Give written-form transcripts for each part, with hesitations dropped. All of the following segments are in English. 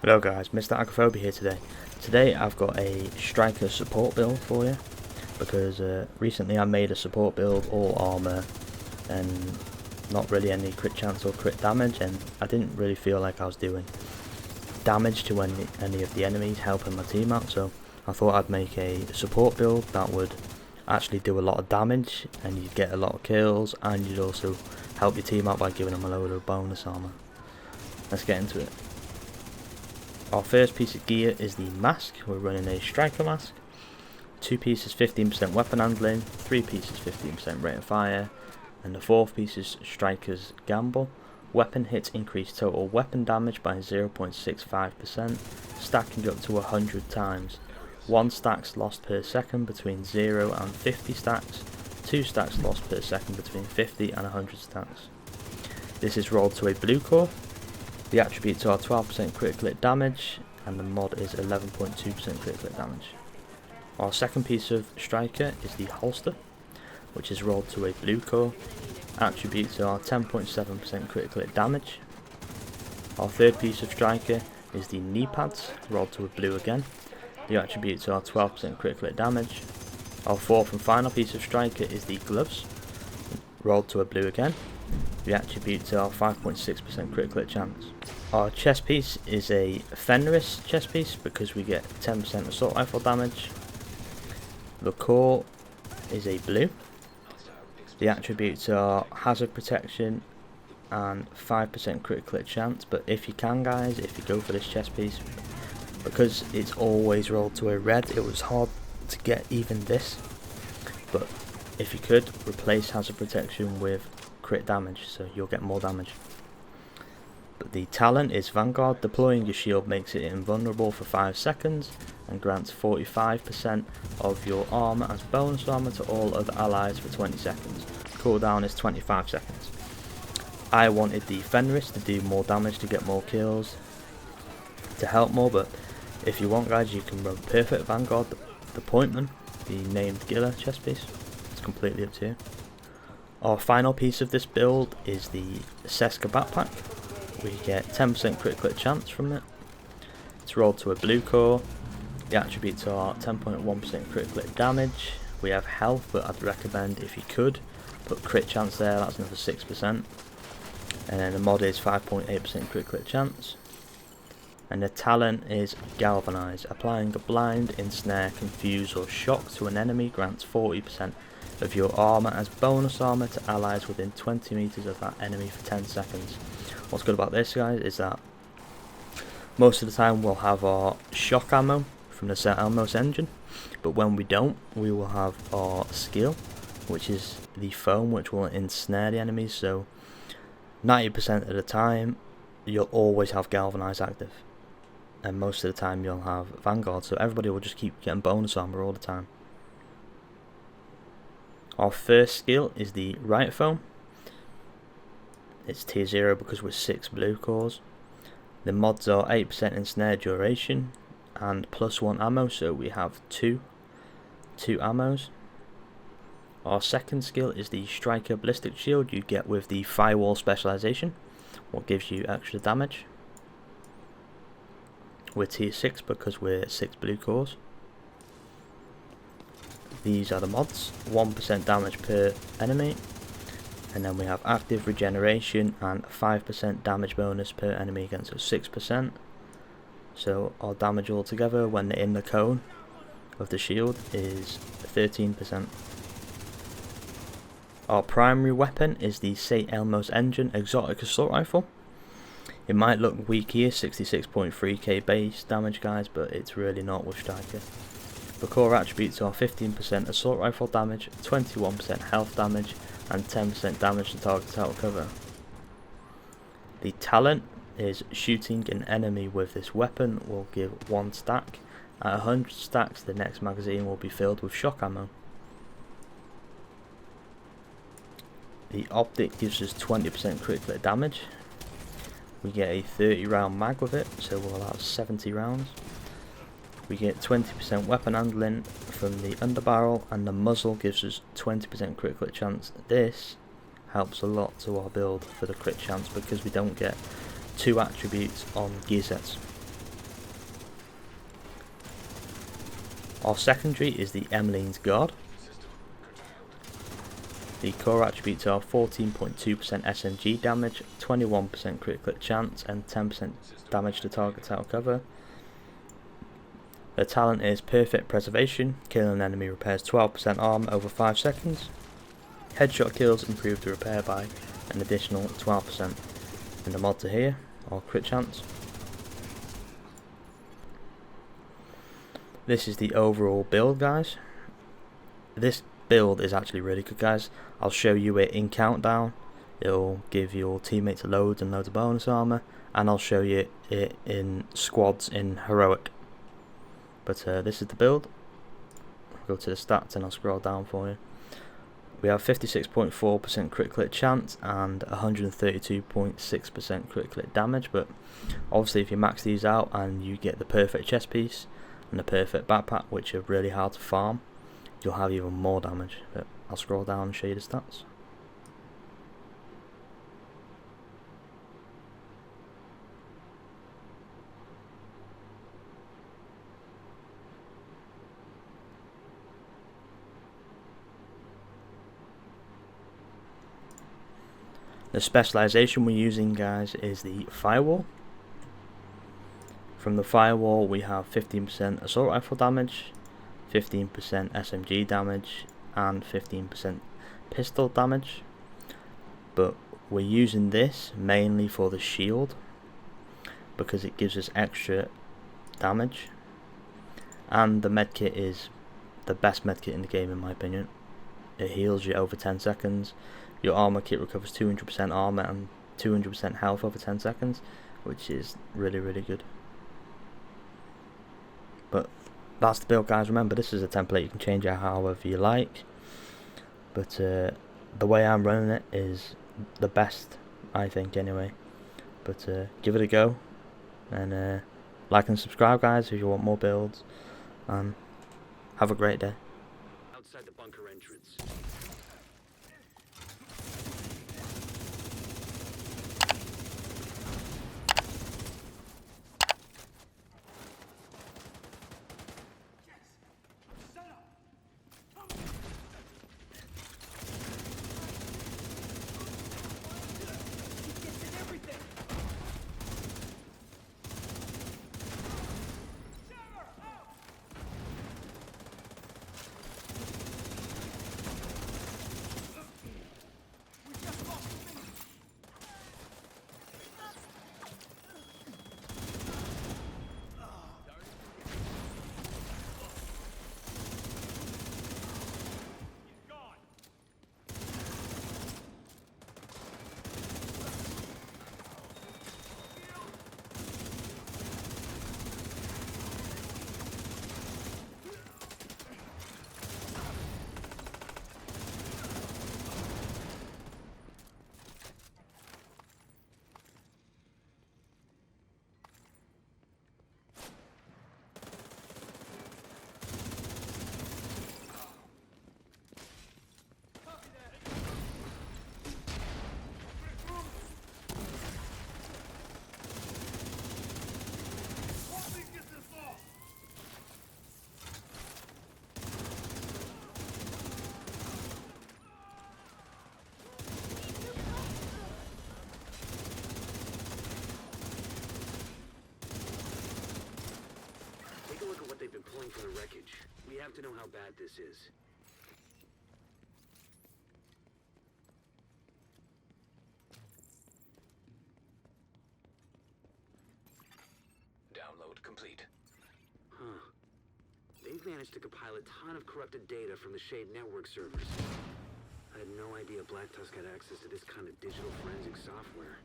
Hello guys, Mr. Agophobia here today. Today I've got a striker support build for you because recently I made a support build all armor and not really any crit chance or crit damage, and I didn't really feel like I was doing damage to any of the enemies helping my team out, so I thought I'd make a support build that would actually do a lot of damage and you'd get a lot of kills, and you'd also help your team out by giving them a load of bonus armor. Let's get into it. Our first piece of gear is the mask. We're running a striker mask. 2 pieces 15% weapon handling, 3 pieces 15% rate of fire, and the 4th piece is striker's gamble. Weapon hits increase total weapon damage by 0.65%, stacking up to 100 times. 1 stacks lost per second between 0 and 50 stacks, 2 stacks lost per second between 50 and 100 stacks. This is rolled to a blue core. The attributes are 12% critical hit damage, and the mod is 11.2% critical hit damage. Our second piece of striker is the holster, which is rolled to a blue core. Attributes are 10.7% critical hit damage. Our third piece of striker is the knee pads, rolled to a blue again. The attributes are 12% critical hit damage. Our fourth and final piece of striker is the gloves, rolled to a blue again. The attributes are 5.6% critical hit chance. Our chest piece is a Fenris chest piece because we get 10% assault rifle damage. The core is a blue. The attributes are hazard protection and 5% critical hit chance, but if you can guys, if you go for this chest piece, because it's always rolled to a red, it was hard to get even this, but if you could, replace hazard protection with crit damage, so you'll get more damage. But the talent is Vanguard. Deploying your shield makes it invulnerable for 5 seconds and grants 45% of your armor as bonus armor to all other allies for 20 seconds. Cooldown is 25 seconds. I wanted the Fenris to do more damage to get more kills, to help more, but if you want guys, you can run Perfect Vanguard, the Pointman, the named Gilla chest piece. It's completely up to you. Our final piece of this build is the Seska backpack. We get 10% critical hit chance from it. It's rolled to a blue core. The attributes are 10.1% critical hit damage. We have health, but I'd recommend, if you could, put crit chance there, that's another 6%. And then the mod is 5.8% critical hit chance. And the talent is Galvanize. Applying a blind, ensnare, confuse or shock to an enemy grants 40% of your armor as bonus armor to allies within 20 meters of that enemy for 10 seconds. What's good about this guys is that most of the time we'll have our shock ammo from the ELMOS engine, but when we don't, we will have our skill, which is the foam, which will ensnare the enemies. So 90% of the time you'll always have Galvanize active, and most of the time you'll have Vanguard, so everybody will just keep getting bonus armor all the time. Our first skill is the right foam. It's tier 0 because we're 6 blue cores. The mods are 8% ensnare duration and +1 ammo, so we have two ammos. Our second skill is the striker ballistic shield you get with the firewall specialization, what gives you extra damage. We're tier 6 because we're 6 blue cores. These are the mods: 1% damage per enemy, and then we have active regeneration and 5% damage bonus per enemy against us, 6%. So our damage altogether when they're in the cone of the shield is 13%. Our primary weapon is the ELMOS engine exotic assault rifle. It might look weak here, 66.3k base damage guys, but it's really not with striker. The core attributes are 15% assault rifle damage, 21% health damage, and 10% damage to targets out of cover. The talent is shooting an enemy with this weapon will give 1 stack. At 100 stacks, the next magazine will be filled with shock ammo. The optic gives us 20% critical hit damage. We get a 30 round mag with it, so we'll have 70 rounds. We get 20% weapon handling from the underbarrel, and the muzzle gives us 20% critical hit chance. This helps a lot to our build for the crit chance because we don't get 2 attributes on gear sets. Our secondary is the Emmeline's Guard. The core attributes are 14.2% SMG damage, 21% crit clip chance, and 10% damage to targets out of cover. The talent is Perfect Preservation, killing an enemy repairs 12% armor over 5 seconds. Headshot kills improve the repair by an additional 12%. And the mod to here, or crit chance. This is the overall build, guys. This build is actually really good, guys. I'll show you it in countdown. It'll give your teammates loads and loads of bonus armor, and I'll show you it in squads in heroic. But this is the build. I'll go to the stats and I'll scroll down for you. We have 56.4% crit clip chance and 132.6% crit clip damage, but obviously if you max these out and you get the perfect chest piece and the perfect backpack, which are really hard to farm, you'll have even more damage. But I'll scroll down and show you the stats. The specialization we're using, guys, is the firewall. From the firewall we have 15% assault rifle damage, 15% SMG damage, and 15% pistol damage. But we're using this mainly for the shield because it gives us extra damage, and the medkit is the best medkit in the game in my opinion. It heals you over 10 seconds. Your armor kit recovers 200% armor and 200% health over 10 seconds, which is really, really good. But that's the build, guys. Remember, this is a template. You can change it however you like. But the way I'm running it is the best, I think, anyway. But give it a go. And like and subscribe, guys, if you want more builds. And have a great day. Outside the bunker entrance. They've been pulling from the wreckage. We have to know how bad this is. Download complete. Huh. They've managed to compile a ton of corrupted data from the Shade network servers. I had no idea Black Tusk had access to this kind of digital forensic software.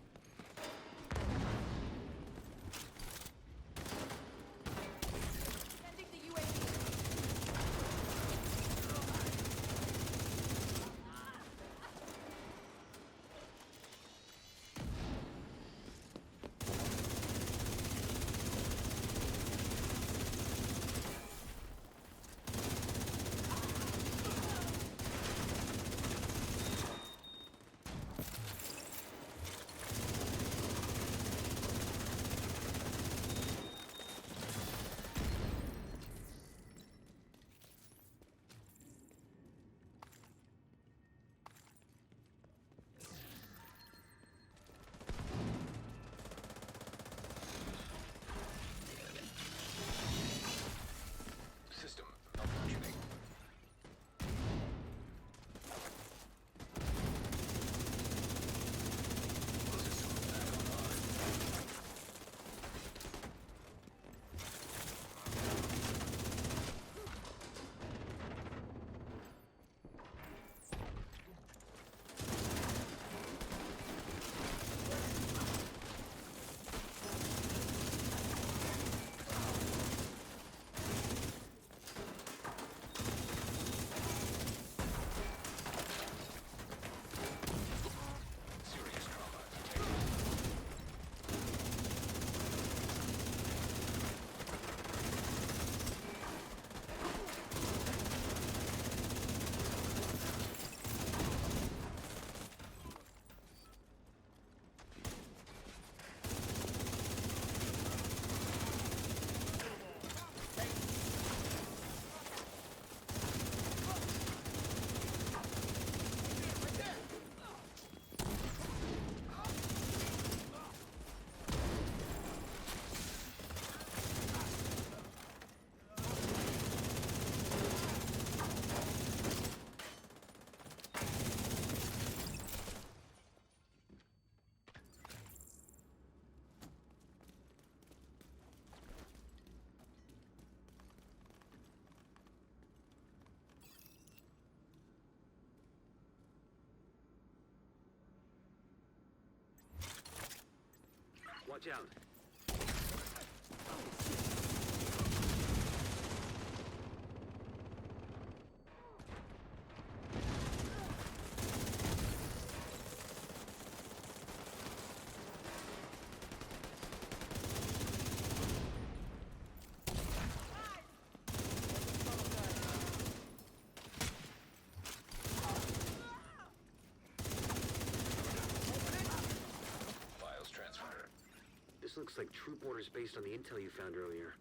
Watch out. Files transferred. This looks like troop orders based on the intel you found earlier.